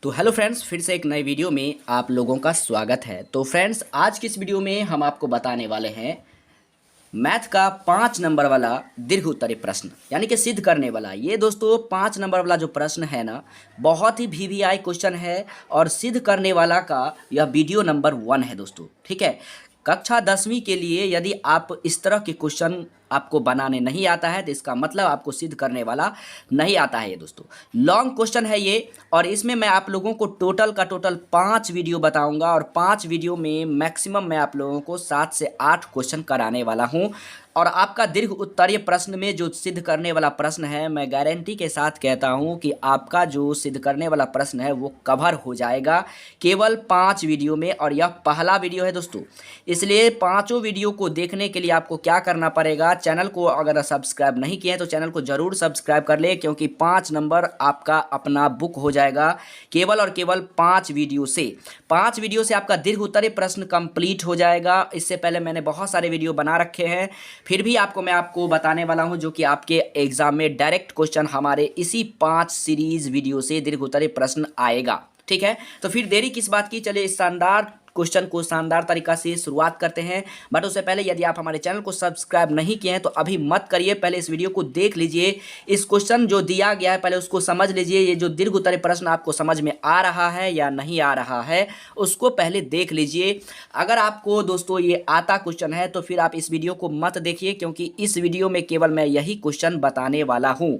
तो hello friends, फिर से एक नए वीडियो में आप लोगों का स्वागत है। तो फ्रेंड्स, आज की इस वीडियो में हम आपको बताने वाले हैं मैथ का 5 नंबर वाला दीर्घ उत्तरीय प्रश्न, यानी कि सिद्ध करने वाला। ये दोस्तों 5 नंबर वाला जो प्रश्न है ना, बहुत ही वीवीआई क्वेश्चन है और सिद्ध करने वाला का यह वीडियो नंबर 1 है दोस्तों। ठीक है, कक्षा 10वीं के लिए यदि आप इस तरह के क्वेश्चन आपको बनाने नहीं आता है तो इसका मतलब आपको सिद्ध करने वाला नहीं आता है। ये दोस्तों लॉन्ग क्वेश्चन है ये, और इसमें मैं आप लोगों को टोटल का टोटल 5 वीडियो बताऊंगा, और 5 वीडियो में मैक्सिमम मैं आप लोगों को 7 से 8 क्वेश्चन कराने वाला हूं। और आपका दीर्घ उत्तरीय प्रश्न में जो सिद्ध करने वाला प्रश्न है, मैं गारंटी के साथ कहता हूं कि आपका जो सिद्ध करने वाला प्रश्न है वो कवर हो जाएगा केवल 5 वीडियो में। और यह पहला वीडियो है दोस्तों, इसलिए पांचों वीडियो को देखने के लिए आपको क्या करना पड़ेगा, चैनल को अगर सब्सक्राइब नहीं किए हैं तो चैनल को जरूर सब्सक्राइब कर ले, क्योंकि 5 नंबर आपका अपना बुक हो जाएगा केवल और केवल 5 वीडियो से। 5 वीडियो से आपका दीर्घ उत्तरीय प्रश्न कंप्लीट हो जाएगा। इससे पहले मैंने बहुत सारे वीडियो बना रखे हैं, फिर भी मैं आपको बताने वाला हूं जो कि आपके एग्जाम में डायरेक्ट क्वेश्चन हमारे इसी 5 सीरीज वीडियो से दीर्घ उत्तरीय प्रश्न आएगा। ठीक है, तो फिर देरी किस बात की, चलिए इस शानदार क्वेश्चन को शानदार तरीका से शुरुआत करते हैं। बट उससे पहले यदि आप हमारे चैनल को सब्सक्राइब नहीं किए हैं तो अभी मत करिए, पहले इस वीडियो को देख लीजिए। इस क्वेश्चन जो दिया गया है पहले उसको समझ लीजिए। ये जो दीर्घ उत्तरीय प्रश्न आपको समझ में आ रहा है या नहीं आ रहा है उसको पहले देख लीजिए। अगर आपको दोस्तों ये आता क्वेश्चन है तो फिर आप इस वीडियो को मत देखिए, क्योंकि इस वीडियो में केवल मैं यही क्वेश्चन बताने वाला हूँ।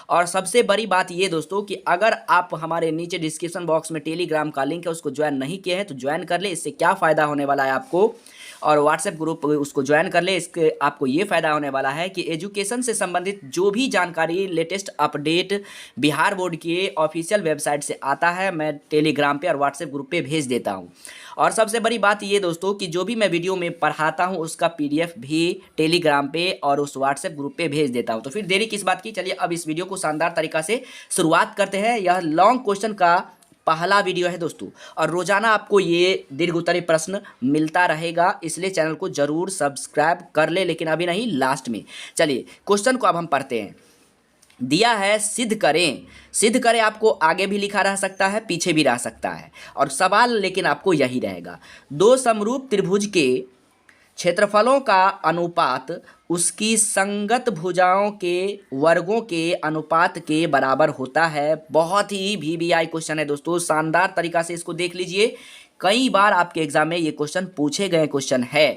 और सबसे बड़ी बात ये दोस्तों कि अगर आप हमारे नीचे डिस्क्रिप्शन बॉक्स में टेलीग्राम का लिंक है उसको ज्वाइन नहीं किए हैं तो ज्वाइन कर ले। इससे क्या फ़ायदा होने वाला है आपको, और व्हाट्सएप ग्रुप उसको ज्वाइन कर ले। इसके आपको ये फ़ायदा होने वाला है कि एजुकेशन से संबंधित जो भी जानकारी लेटेस्ट अपडेट बिहार बोर्ड के ऑफिशियल वेबसाइट से आता है मैं टेलीग्राम पे और व्हाट्सएप ग्रुप पे भेज देता हूँ। और सबसे बड़ी बात ये दोस्तों कि जो भी मैं वीडियो में पढ़ाता हूँ उसका PDF भी टेलीग्राम पे और उस व्हाट्सएप ग्रुप पे भेज देता हूँ। तो फिर देरी किस बात की, चलिए अब इस वीडियो को शानदार तरीका से शुरुआत करते हैं। यह लॉन्ग क्वेश्चन का पहला वीडियो है दोस्तों, और रोजाना आपको ये दीर्घ उत्तरीय प्रश्न मिलता रहेगा, इसलिए चैनल को जरूर सब्सक्राइब कर ले, लेकिन अभी नहीं, लास्ट में। चलिए क्वेश्चन को अब हम पढ़ते हैं। दिया है सिद्ध करें। सिद्ध करें आपको आगे भी लिखा रह सकता है, पीछे भी रह सकता है, और सवाल लेकिन आपको यही रहेगा। दो समरूप त्रिभुज के क्षेत्रफलों का अनुपात उसकी संगत भुजाओं के वर्गों के अनुपात के बराबर होता है। बहुत ही VVI क्वेश्चन है दोस्तों, शानदार तरीका से इसको देख लीजिए। कई बार आपके एग्जाम में ये क्वेश्चन पूछे गए क्वेश्चन है।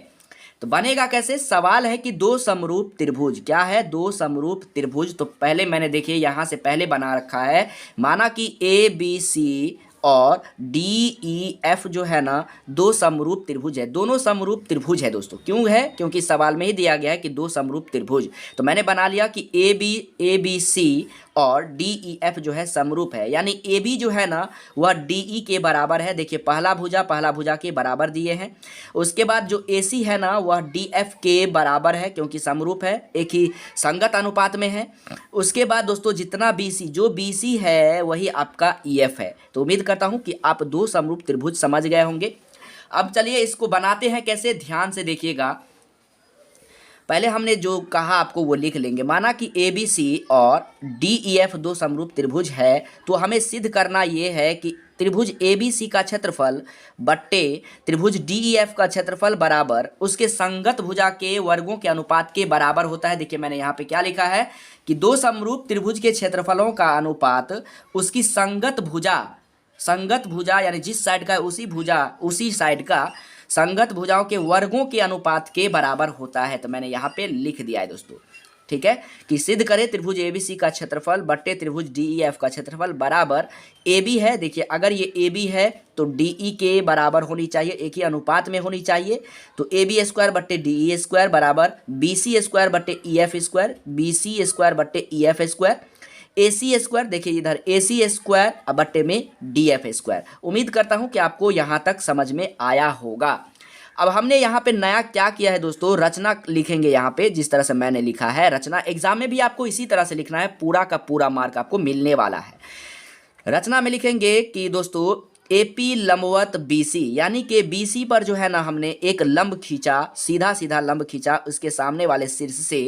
तो बनेगा कैसे, सवाल है कि दो समरूप त्रिभुज, क्या है, दो समरूप त्रिभुज। तो पहले मैंने देखिए यहाँ से पहले बना रखा है, माना कि ABC और DEF जो है ना दो समरूप त्रिभुज है। दोनों समरूप त्रिभुज है दोस्तों, क्यों है, क्योंकि सवाल में ही दिया गया है कि दो समरूप त्रिभुज। तो मैंने बना लिया कि ABC और DEF जो है समरूप है, यानी AB जो है ना वह DE के बराबर है। देखिए पहला भुजा के बराबर दिए हैं। उसके बाद जो AC है ना वह DF के बराबर है, क्योंकि समरूप है, एक ही संगत अनुपात में है। उसके बाद दोस्तों जितना BC, जो BC है वही आपका EF है। तो उम्मीद करता हूं कि आप दो समरूप त्रिभुज समझ गए होंगे। अब चलिए इसको बनाते हैं कैसे, ध्यान से देखिएगा। पहले हमने जो कहा आपको वो लिख लेंगे। माना कि ABC और DEF दो समरूप त्रिभुज है, तो हमें सिद्ध करना ये है कि त्रिभुज ABC का क्षेत्रफल बट्टे त्रिभुज DEF का क्षेत्रफल बराबर उसके संगत भुजा के वर्गों के अनुपात के बराबर होता है। देखिए मैंने यहाँ पे क्या लिखा है कि दो समरूप त्रिभुज के क्षेत्रफलों का अनुपात उसकी संगत भुजा यानी जिस साइड का उसी साइड का संगत भुजाओं के वर्गों के अनुपात के बराबर होता है। तो मैंने यहाँ पे लिख दिया है दोस्तों, ठीक है, कि सिद्ध करें त्रिभुज ABC का क्षेत्रफल बट्टे त्रिभुज DEF का क्षेत्रफल बराबर AB है। देखिए अगर ये AB है तो DE के बराबर होनी चाहिए, एक ही अनुपात में होनी चाहिए। तो AB स्क्वायर बट्टे DE स्क्वायर बराबर BC स्क्वायर बट्टे EF स्क्वायर, BC स्क्वायर बट्टे EF स्क्वायर, AC स्क्वायर, देखिए इधर AC स्क्वायर बट्टे में DF स्क्वायर। उम्मीद करता हूं कि आपको यहां तक समझ में आया होगा। अब हमने यहाँ पे नया क्या किया है दोस्तों, रचना लिखेंगे यहाँ पे जिस तरह से मैंने लिखा है। रचना एग्जाम में भी आपको इसी तरह से लिखना है, पूरा का पूरा मार्क आपको मिलने वाला है। रचना में लिखेंगे कि दोस्तों एपी लंबवत बीसी, यानी कि बीसी पर जो है ना हमने एक लंब खींचा, सीधा सीधा लंब खींचा, उसके सामने वाले शीर्ष से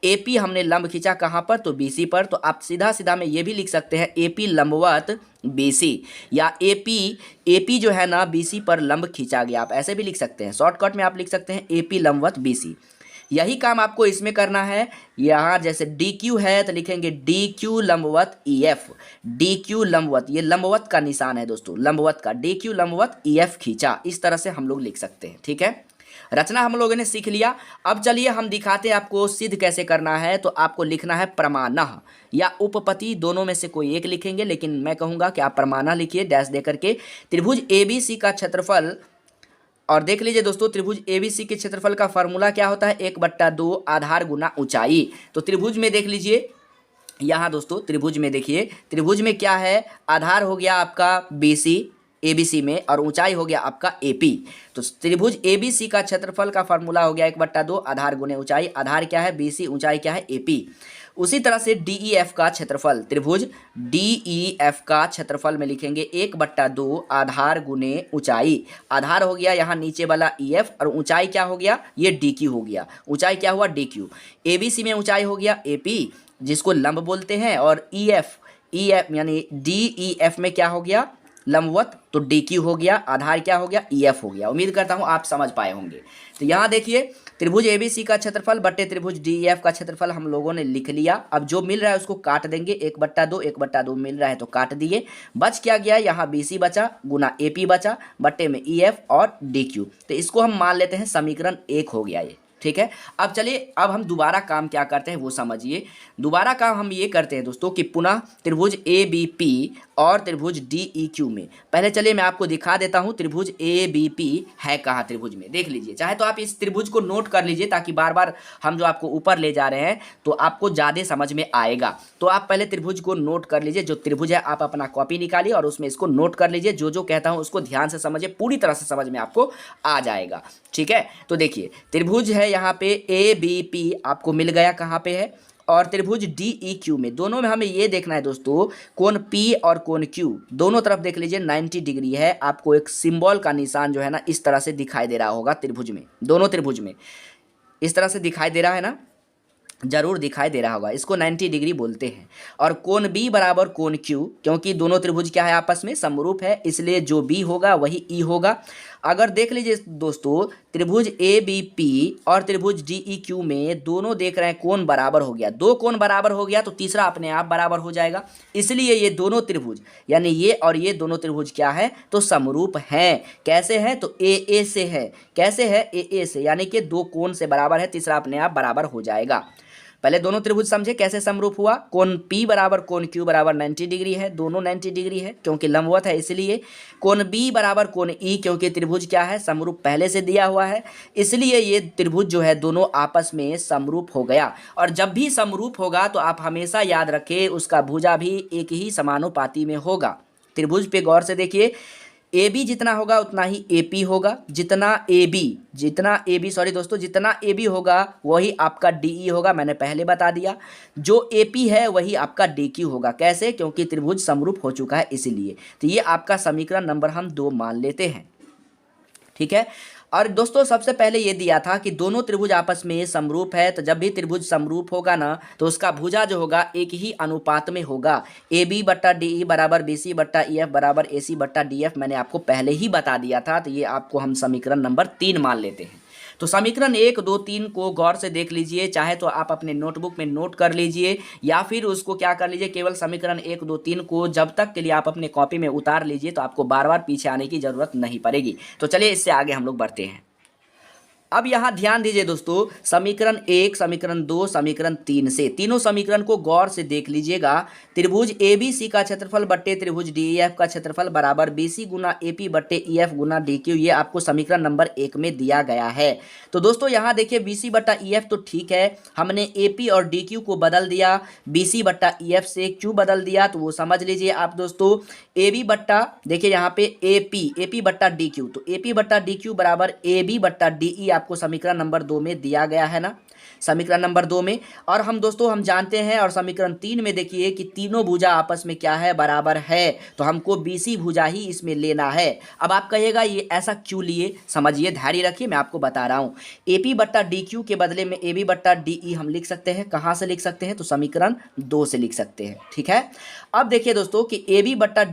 एपी हमने लंब खींचा कहाँ पर, तो बीसी पर। तो आप सीधा सीधा में ये भी लिख सकते हैं एपी लंबवत बीसी, या एपी जो है ना बीसी पर लंब खींचा गया, आप ऐसे भी लिख सकते हैं। शॉर्टकट में आप लिख सकते हैं एपी लंबवत बीसी। यही काम आपको इसमें करना है। यहाँ जैसे डी क्यू है तो लिखेंगे डी क्यू लंबवत ई एफ, डी क्यू लंबवत, ये लंबवत का निशान है दोस्तों, लंबवत का, डी क्यू लंबवत ई एफ खींचा, इस तरह से हम लोग लिख सकते हैं। ठीक है, रचना हम लोगों ने सीख लिया। अब चलिए हम दिखाते हैं आपको सिद्ध कैसे करना है। तो आपको लिखना है प्रमाणः या उपपत्ति, दोनों में से कोई एक लिखेंगे, लेकिन मैं कहूँगा कि आप प्रमाणः लिखिए डैश दे करके। त्रिभुज एबीसी का क्षेत्रफल, और देख लीजिए दोस्तों त्रिभुज एबीसी के क्षेत्रफल का फार्मूला क्या होता है, 1/2 आधार गुना ऊंचाई। तो त्रिभुज में देख लीजिए, यहाँ दोस्तों त्रिभुज में देखिए, त्रिभुज में क्या है, आधार हो गया आपका बीसी एबीसी में, और ऊंचाई हो गया आपका एपी। तो त्रिभुज एबीसी का क्षेत्रफल का फार्मूला हो गया 1/2 आधार गुने ऊंचाई, आधार क्या है बीसी, ऊंचाई क्या है एपी। उसी तरह से डीईएफ का क्षेत्रफल, त्रिभुज डीईएफ का क्षेत्रफल में लिखेंगे 1/2 आधार गुने ऊंचाई, आधार हो गया यहाँ नीचे वाला ईएफ, और ऊंचाई क्या हो गया, ये डीक्यू हो गया, ऊंचाई क्या हुआ डीक्यू। एबीसी में ऊंचाई हो गया एपी जिसको लंब बोलते हैं, और ईएफ यानी डीईएफ में क्या हो गया लंबवत, तो डी क्यू हो गया, आधार क्या हो गया ईएफ हो गया। उम्मीद करता हूं आप समझ पाए होंगे। तो यहाँ देखिए त्रिभुज एबीसी का क्षेत्रफल बट्टे त्रिभुज डीईएफ का क्षेत्रफल हम लोगों ने लिख लिया। अब जो मिल रहा है उसको काट देंगे, 1/2 मिल रहा है तो काट दिए, बच क्या गया, यहाँ बीसी बचा गुना एपी बचा, बट्टे में ईएफ और डी क्यू। तो इसको हम मान लेते हैं समीकरण 1 हो गया ये। ठीक है, अब चलिए अब हम दोबारा काम क्या करते हैं वो समझिए। दोबारा काम हम ये करते हैं दोस्तों कि पुनः त्रिभुज ए बी पी और त्रिभुज डी ई क्यू में, पहले चलिए मैं आपको दिखा देता हूं त्रिभुज ए बी पी है कहाँ त्रिभुज में, देख लीजिए। चाहे तो आप इस त्रिभुज को नोट कर लीजिए ताकि बार बार हम जो आपको ऊपर ले जा रहे हैं तो आपको ज़्यादा समझ में आएगा। तो आप पहले त्रिभुज को नोट कर लीजिए, जो त्रिभुज है आप अपना कॉपी निकालिए और उसमें इसको नोट कर लीजिए, जो जो कहता हूँ उसको ध्यान से समझिए, पूरी तरह से समझ में आपको आ जाएगा। ठीक है, तो देखिए त्रिभुज है यहाँ पे ए बी पी आपको मिल गया कहाँ पे है, और त्रिभुज डी ई क्यू में, दोनों में हमें ये देखना है दोस्तों कोण पी और कोण क्यू दोनों तरफ देख लीजिए 90 डिग्री है। आपको एक सिंबल का निशान जो है ना इस तरह से दिखाई दे रहा होगा त्रिभुज में, दोनों त्रिभुज में इस तरह से दिखाई दे रहा है ना, जरूर दिखाई दे रहा होगा, इसको 90 डिग्री बोलते हैं। और कोण बी बराबर कोण क्यू, क्योंकि दोनों त्रिभुज क्या है आपस में समरूप है, इसलिए जो बी होगा वही ई होगा। अगर देख लीजिए दोस्तों त्रिभुज ए बी पी और त्रिभुज डी ई क्यू में दोनों देख रहे हैं कोण बराबर हो गया, दो कोण बराबर हो गया तो तीसरा अपने आप बराबर हो जाएगा, इसलिए ये दोनों त्रिभुज यानी ये और ये दोनों त्रिभुज क्या है तो समरूप हैं। कैसे है तो ए से है, कैसे है ए से, यानी कि दो कोण से बराबर है, तीसरा अपने आप बराबर हो जाएगा। पहले दोनों त्रिभुज समझे कैसे समरूप हुआ, कोण P बराबर कोण Q बराबर 90 डिग्री है, दोनों 90 डिग्री है क्योंकि लंबवत है इसलिए। कोण B बराबर कोण E, क्योंकि त्रिभुज क्या है समरूप पहले से दिया हुआ है, इसलिए ये त्रिभुज जो है दोनों आपस में समरूप हो गया। और जब भी समरूप होगा तो आप हमेशा याद रखें उसका भुजा भी एक ही समानुपाती में होगा। त्रिभुज पे गौर से देखिए, ए बी जितना होगा उतना ही ए पी होगा, जितना ए बी होगा वही आपका डी ई होगा, मैंने पहले बता दिया। जो ए पी है वही आपका डी क्यू होगा, कैसे, क्योंकि त्रिभुज समरूप हो चुका है इसीलिए। तो ये आपका समीकरण नंबर हम 2 मान लेते हैं। ठीक है, और दोस्तों सबसे पहले ये दिया था कि दोनों त्रिभुज आपस में समरूप है, तो जब भी त्रिभुज समरूप होगा ना तो उसका भुजा जो होगा एक ही अनुपात में होगा। ए बी बट्टा डी ई बराबर बी सी बट्टा ई एफ बराबर ए सी बट्टा डी एफ, मैंने आपको पहले ही बता दिया था। तो ये आपको हम समीकरण नंबर 3 मान लेते हैं। तो समीकरण 1, 2, 3 को गौर से देख लीजिए, चाहे तो आप अपने नोटबुक में नोट कर लीजिए या फिर उसको क्या कर लीजिए, केवल समीकरण 1, 2, 3 को जब तक के लिए आप अपने कॉपी में उतार लीजिए, तो आपको बार बार पीछे आने की जरूरत नहीं पड़ेगी। तो चलिए इससे आगे हम लोग बढ़ते हैं। अब यहाँ ध्यान दीजिए दोस्तों, समीकरण 1, समीकरण 2, समीकरण 3 से तीनों समीकरण को गौर से देख लीजिएगा। त्रिभुज ए बी सी का क्षेत्रफल बट्टे त्रिभुज डी ई एफ का क्षेत्रफल बराबर B C Guna A P बट्टे ई एफ गुना डी क्यू, ये आपको समीकरण नंबर 1 में दिया गया है। तो दोस्तों यहाँ देखिए बी सी बट्टा ई एफ तो ठीक है, हमने ए पी और डी क्यू को बदल दिया, बी सी बट्टा ई एफ से क्यू बदल दिया, तो वो समझ लीजिए आप दोस्तों। ए बी बट्टा देखिए यहाँ पे ए पी बट्टा डी क्यू, तो ए पी बट्टा डी क्यू बराबर ए बी बट्टा डी ई आपको समीकरण नंबर 2 में दिया गया है ना, समीकरण नंबर 2 में। और हम दोस्तों हम जानते हैं, और समीकरण 3 में देखिए कि तीनों भुजा आपस में क्या है, बराबर है, तो हमको BC भुजा ही इसमें लेना है। अब आप कहिएगा ये ऐसा क्यों लिए, समझिए, धैर्य रखिए, मैं आपको बता रहा हूँ। AP बट्टा DQ के बदले में AB बट्टा DE हम लिख सकते हैं। कहाँ से लिख सकते हैं, तो समीकरण 2 से लिख सकते हैं, ठीक है। अब देखिए दोस्तों कि AB बट्टा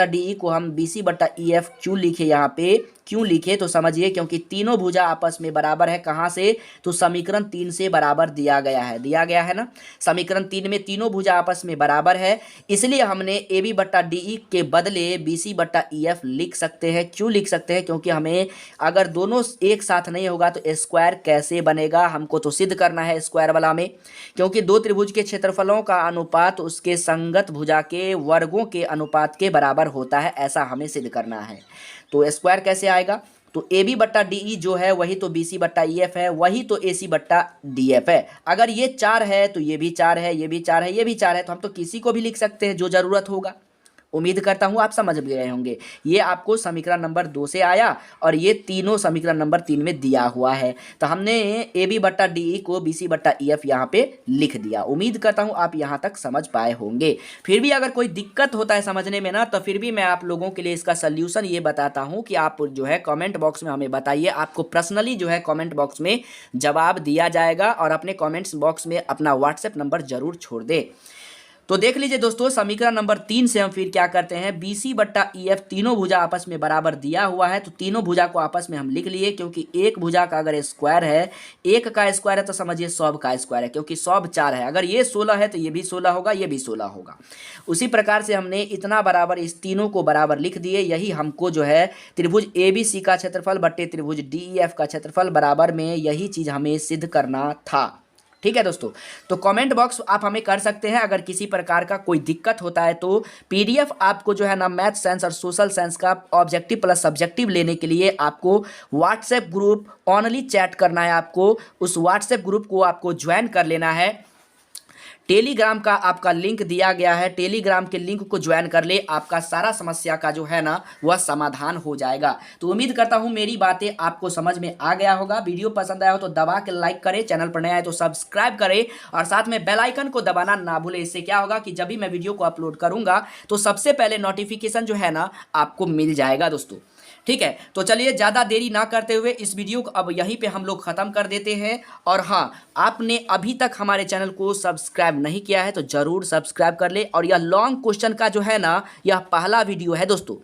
DE को हम BC बट्टा EF क्यों लिखे, यहाँ पे क्यों लिखे, तो समझिए क्योंकि तीनों भुजा आपस में बराबर है। कहाँ से, तो समीकरण 3 से बराबर दिया गया है ना। समीकरण 3 में तीनों भुजा आपस में बराबर है, इसलिए हमने AB बट्टा DE के बदले BC बट्टा EF लिख सकते हैं। क्यों लिख सकते हैं, क्योंकि हमें अगर दोनों एक साथ नहीं होगा तो स्क्वायर कैसे बनेगा, हमको तो सिद्ध करना है स्क्वायर वाला में, क्योंकि दो त्रिभुज के क्षेत्रफलों का अनुपात उसके संगत भुजा के वर्गों के अनुपात के बराबर होता है, ऐसा हमें सिद्ध करना है। तो स्क्वायर कैसे आएगा, तो AB बट्टा DE जो है वही तो BC बट्टा EF है, वही तो AC बट्टा DF है। अगर ये 4 है तो ये भी 4 है, ये भी 4 है, ये भी 4 है, तो हम तो किसी को भी लिख सकते हैं जो जरूरत होगा। उम्मीद करता हूं आप समझ गए होंगे। ये आपको समीकरण नंबर 2 से आया, और ये तीनों समीकरण नंबर 3 में दिया हुआ है, तो हमने AB बट्टा DE को BC बट्टा EF यहाँ पे लिख दिया। उम्मीद करता हूं आप यहाँ तक समझ पाए होंगे। फिर भी अगर कोई दिक्कत होता है समझने में ना, तो फिर भी मैं आप लोगों के लिए इसका सल्यूशन ये बताता हूँ कि आप जो है कॉमेंट बॉक्स में हमें बताइए, आपको पर्सनली जो है कॉमेंट बॉक्स में जवाब दिया जाएगा, और अपने कॉमेंट्स बॉक्स में अपना व्हाट्सएप नंबर जरूर छोड़ दे। तो देख लीजिए दोस्तों, समीकरण नंबर 3 से हम फिर क्या करते हैं, BC बट्टा EF तीनों भुजा आपस में बराबर दिया हुआ है, तो तीनों भुजा को आपस में हम लिख लिए, क्योंकि एक भुजा का अगर स्क्वायर है, एक का स्क्वायर है, तो समझिए 100 का स्क्वायर है, क्योंकि 100 4 है, अगर ये 16 है तो ये भी 16 होगा, ये भी 16 होगा। उसी प्रकार से हमने इतना बराबर इस तीनों को बराबर लिख दिए। यही हमको जो है त्रिभुज ABC का क्षेत्रफल बट्टे त्रिभुज DEF का क्षेत्रफल बराबर में, यही चीज हमें सिद्ध करना था। ठीक है दोस्तों, तो कमेंट बॉक्स आप हमें कर सकते हैं अगर किसी प्रकार का कोई दिक्कत होता है। तो PDF आपको जो है ना मैथ साइंस और सोशल साइंस का ऑब्जेक्टिव प्लस सब्जेक्टिव लेने के लिए आपको व्हाट्सएप ग्रुप ऑनली चैट करना है। आपको उस व्हाट्सएप ग्रुप को आपको ज्वाइन कर लेना है। टेलीग्राम का आपका लिंक दिया गया है, टेलीग्राम के लिंक को ज्वाइन कर ले, आपका सारा समस्या का जो है ना वह समाधान हो जाएगा। तो उम्मीद करता हूं मेरी बातें आपको समझ में आ गया होगा। वीडियो पसंद आया हो तो दबा के लाइक करें, चैनल पर नया है तो सब्सक्राइब करें, और साथ में बेल आइकन को दबाना ना भूलें। इससे क्या होगा कि जब भी मैं वीडियो को अपलोड करूंगा तो सबसे पहले नोटिफिकेशन जो है ना आपको मिल जाएगा दोस्तों। ठीक है, तो चलिए ज़्यादा देरी ना करते हुए इस वीडियो को अब यहीं पे हम लोग ख़त्म कर देते हैं। और हाँ, आपने अभी तक हमारे चैनल को सब्सक्राइब नहीं किया है तो ज़रूर सब्सक्राइब कर ले। और यह लॉन्ग क्वेश्चन का जो है ना यह पहला वीडियो है दोस्तों।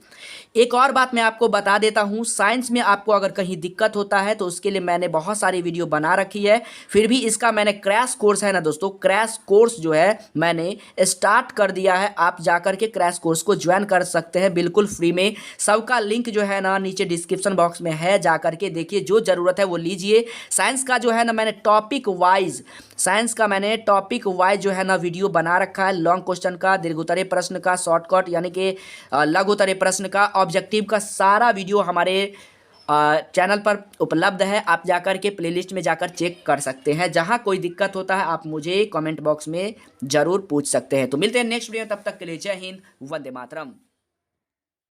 एक और बात मैं आपको बता देता हूँ, साइंस में आपको अगर कहीं दिक्कत होता है तो उसके लिए मैंने बहुत सारी वीडियो बना रखी है। फिर भी इसका मैंने क्रैश कोर्स है ना दोस्तों, क्रैश कोर्स जो है मैंने स्टार्ट कर दिया है। आप जाकर के क्रैश कोर्स को ज्वाइन कर सकते हैं बिल्कुल फ्री में। सबका लिंक जो है ना नीचे डिस्क्रिप्शन बॉक्स में है, जाकर के देखिए, जो ज़रूरत है वो लीजिए। साइंस का जो है ना मैंने टॉपिक वाइज जो है ना वीडियो बना रखा है। लॉन्ग क्वेश्चन का, दीर्घोत्तरीय प्रश्न का, शॉर्टकट यानी कि लघुत्तरीय प्रश्न का, ऑब्जेक्टिव का सारा वीडियो हमारे चैनल पर उपलब्ध है। आप जाकर के प्लेलिस्ट में जाकर चेक कर सकते हैं। जहां कोई दिक्कत होता है आप मुझे कमेंट बॉक्स में ज़रूर पूछ सकते हैं। तो मिलते हैं नेक्स्ट वीडियो, तब तक के लिए जय हिंद, वंदे मातरम।